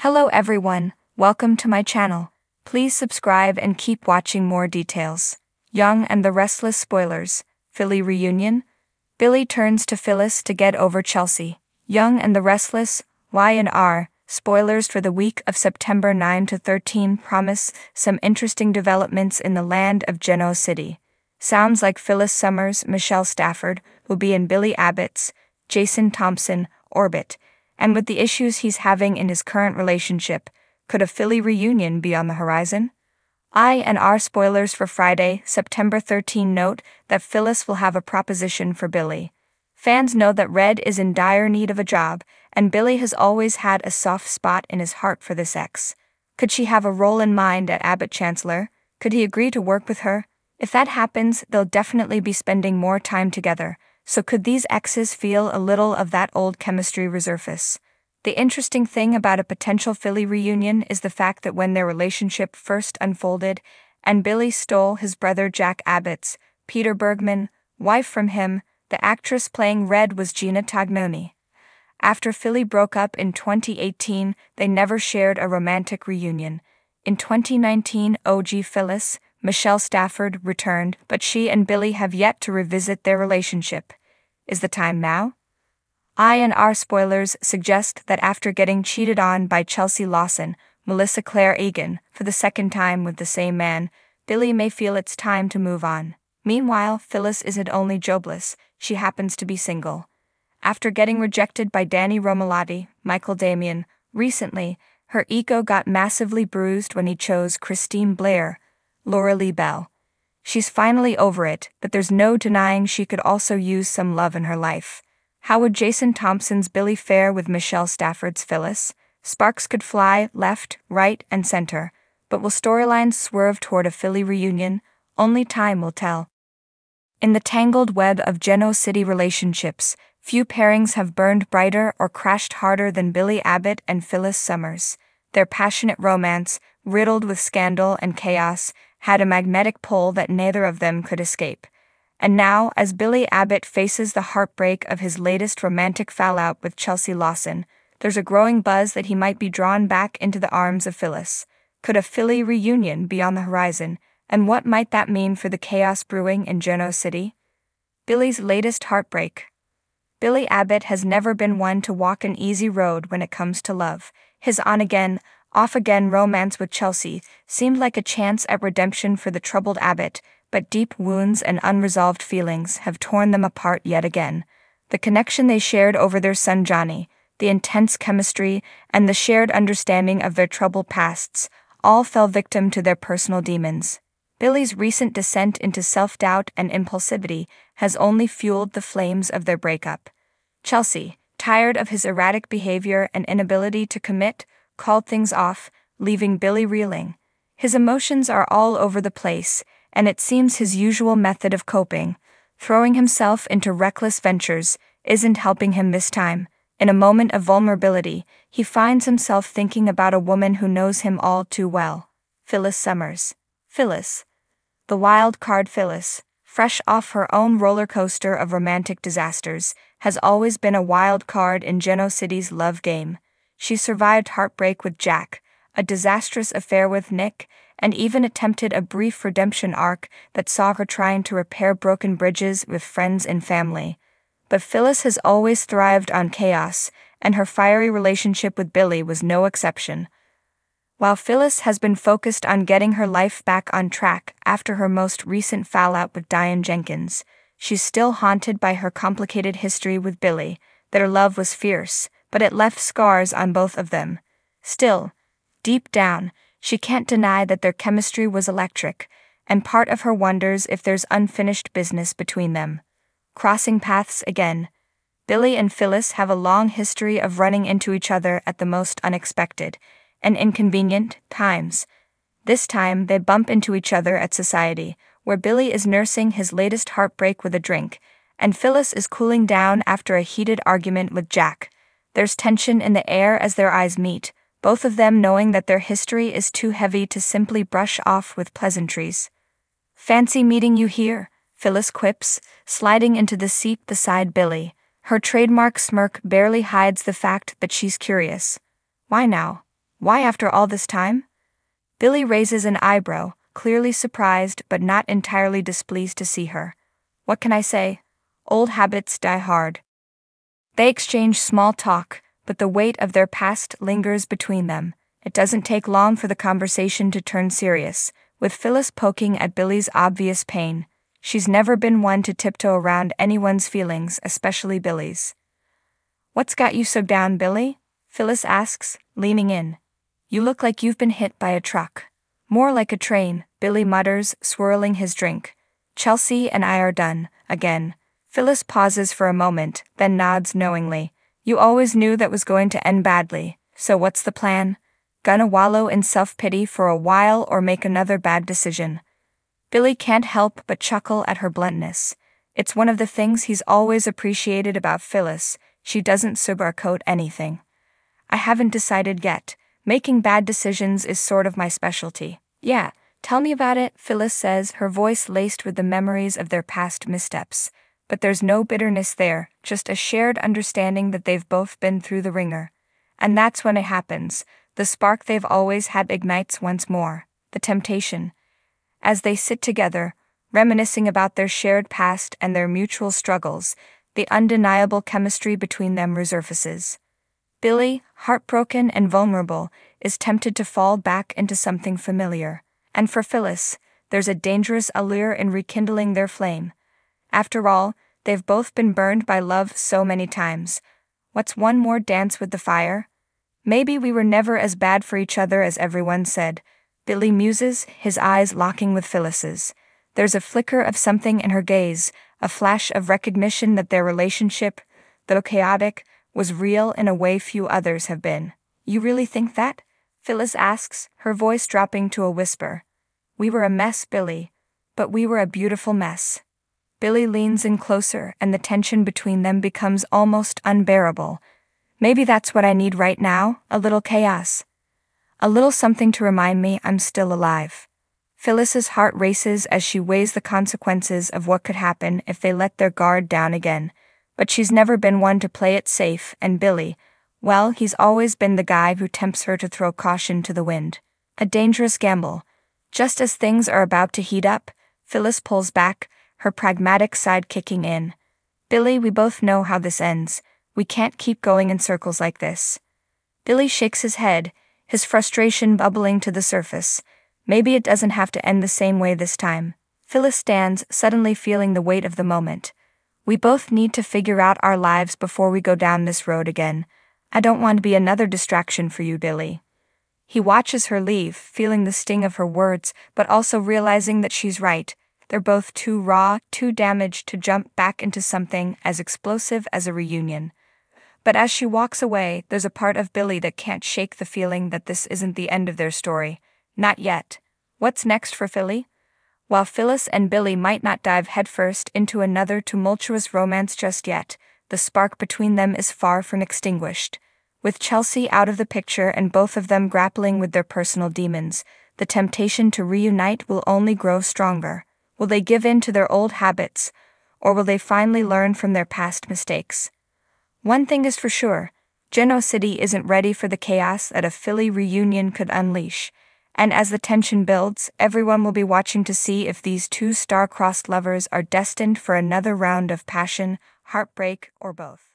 Hello everyone, welcome to my channel. Please subscribe and keep watching more details. Young and the Restless spoilers. Philly reunion? Billy turns to Phyllis to get over Chelsea. Young and the Restless, Y&R, spoilers for the week of September 9 to 13 promise some interesting developments in the land of Genoa City. Sounds like Phyllis Summers, Michelle Stafford, will be in Billy Abbott's, Jason Thompson, orbit. And with the issues he's having in his current relationship, could a Philly reunion be on the horizon? I&R spoilers for Friday, September 13 note that Phyllis will have a proposition for Billy. Fans know that Red is in dire need of a job, and Billy has always had a soft spot in his heart for this ex. Could she have a role in mind at Abbott Chancellor? Could he agree to work with her? If that happens, they'll definitely be spending more time together. So could these exes feel a little of that old chemistry resurface? The interesting thing about a potential Philly reunion is the fact that when their relationship first unfolded, and Billy stole his brother Jack Abbott's, Peter Bergman, wife from him, the actress playing Red was Gina Tognoni. After Philly broke up in 2018, they never shared a romantic reunion. In 2019, OG Phyllis, Michelle Stafford, returned, but she and Billy have yet to revisit their relationship. Is the time now? I&R spoilers suggest that after getting cheated on by Chelsea Lawson, Melissa Claire Egan, for the second time with the same man, Billy may feel it's time to move on. Meanwhile, Phyllis isn't only jobless, she happens to be single. After getting rejected by Danny Romalotti, Michael Damian, recently, her ego got massively bruised when he chose Christine Blair, Laura Lee Bell. She's finally over it, but there's no denying she could also use some love in her life. How would Jason Thompson's Billy fare with Michelle Stafford's Phyllis? Sparks could fly left, right, and center, but will storylines swerve toward a Philly reunion? Only time will tell. In the tangled web of Genoa City relationships, few pairings have burned brighter or crashed harder than Billy Abbott and Phyllis Summers. Their passionate romance, riddled with scandal and chaos, had a magnetic pull that neither of them could escape. And now, as Billy Abbott faces the heartbreak of his latest romantic fallout with Chelsea Lawson, there's a growing buzz that he might be drawn back into the arms of Phyllis. Could a Philly reunion be on the horizon, and what might that mean for the chaos brewing in Genoa City? Billy's latest heartbreak. Billy Abbott has never been one to walk an easy road when it comes to love. His on-again, off-again romance with Chelsea seemed like a chance at redemption for the troubled Abbott, but deep wounds and unresolved feelings have torn them apart yet again. The connection they shared over their son Johnny, the intense chemistry, and the shared understanding of their troubled pasts all fell victim to their personal demons. Billy's recent descent into self-doubt and impulsivity has only fueled the flames of their breakup. Chelsea, tired of his erratic behavior and inability to commit, called things off, leaving Billy reeling. His emotions are all over the place, and it seems his usual method of coping, throwing himself into reckless ventures, isn't helping him this time. In a moment of vulnerability, he finds himself thinking about a woman who knows him all too well. Phyllis Summers. Phyllis. The wild card Phyllis, fresh off her own roller coaster of romantic disasters, has always been a wild card in Genoa City's love game. She survived heartbreak with Jack, a disastrous affair with Nick, and even attempted a brief redemption arc that saw her trying to repair broken bridges with friends and family. But Phyllis has always thrived on chaos, and her fiery relationship with Billy was no exception. While Phyllis has been focused on getting her life back on track after her most recent fallout with Diane Jenkins, she's still haunted by her complicated history with Billy. Their love was fierce, but it left scars on both of them. Still, deep down, she can't deny that their chemistry was electric, and part of her wonders if there's unfinished business between them. Crossing paths again. Billy and Phyllis have a long history of running into each other at the most unexpected and inconvenient times. This time, they bump into each other at Society, where Billy is nursing his latest heartbreak with a drink, and Phyllis is cooling down after a heated argument with Jack. There's tension in the air as their eyes meet, both of them knowing that their history is too heavy to simply brush off with pleasantries. "Fancy meeting you here," Phyllis quips, sliding into the seat beside Billy. Her trademark smirk barely hides the fact that she's curious. "Why now?" Why after all this time? Billy raises an eyebrow, clearly surprised but not entirely displeased to see her. What can I say? Old habits die hard. They exchange small talk, but the weight of their past lingers between them. It doesn't take long for the conversation to turn serious, with Phyllis poking at Billy's obvious pain. She's never been one to tiptoe around anyone's feelings, especially Billy's. What's got you so down, Billy? Phyllis asks, leaning in. You look like you've been hit by a truck. More like a train, Billy mutters, swirling his drink. Chelsea and I are done, again. Phyllis pauses for a moment, then nods knowingly. You always knew that was going to end badly, so what's the plan? Gonna wallow in self-pity for a while or make another bad decision? Billy can't help but chuckle at her bluntness. It's one of the things he's always appreciated about Phyllis. She doesn't sugarcoat anything. I haven't decided yet. Making bad decisions is sort of my specialty. Yeah, tell me about it, Phyllis says, her voice laced with the memories of their past missteps. But there's no bitterness there, just a shared understanding that they've both been through the ringer. And that's when it happens. The spark they've always had ignites once more. The temptation. As they sit together, reminiscing about their shared past and their mutual struggles, the undeniable chemistry between them resurfaces. Billy, heartbroken and vulnerable, is tempted to fall back into something familiar. And for Phyllis, there's a dangerous allure in rekindling their flame. After all, they've both been burned by love so many times. What's one more dance with the fire? Maybe we were never as bad for each other as everyone said. Billy muses, his eyes locking with Phyllis's. There's a flicker of something in her gaze, a flash of recognition that their relationship, though chaotic, was real in a way few others have been. You really think that? Phyllis asks, her voice dropping to a whisper. We were a mess, Billy, but we were a beautiful mess. Billy leans in closer and the tension between them becomes almost unbearable. Maybe that's what I need right now, a little chaos. A little something to remind me I'm still alive. Phyllis's heart races as she weighs the consequences of what could happen if they let their guard down again. But she's never been one to play it safe, and Billy, well, he's always been the guy who tempts her to throw caution to the wind. A dangerous gamble. Just as things are about to heat up, Phyllis pulls back, her pragmatic side kicking in. Billy, we both know how this ends. We can't keep going in circles like this. Billy shakes his head, his frustration bubbling to the surface. Maybe it doesn't have to end the same way this time. Phyllis stands, suddenly feeling the weight of the moment. We both need to figure out our lives before we go down this road again. I don't want to be another distraction for you, Billy. He watches her leave, feeling the sting of her words, but also realizing that she's right. They're both too raw, too damaged to jump back into something as explosive as a reunion. But as she walks away, there's a part of Billy that can't shake the feeling that this isn't the end of their story. Not yet. What's next for Philly? While Phyllis and Billy might not dive headfirst into another tumultuous romance just yet, the spark between them is far from extinguished. With Chelsea out of the picture and both of them grappling with their personal demons, the temptation to reunite will only grow stronger. Will they give in to their old habits, or will they finally learn from their past mistakes? One thing is for sure, Genoa City isn't ready for the chaos that a Philly reunion could unleash, and as the tension builds, everyone will be watching to see if these two star-crossed lovers are destined for another round of passion, heartbreak, or both.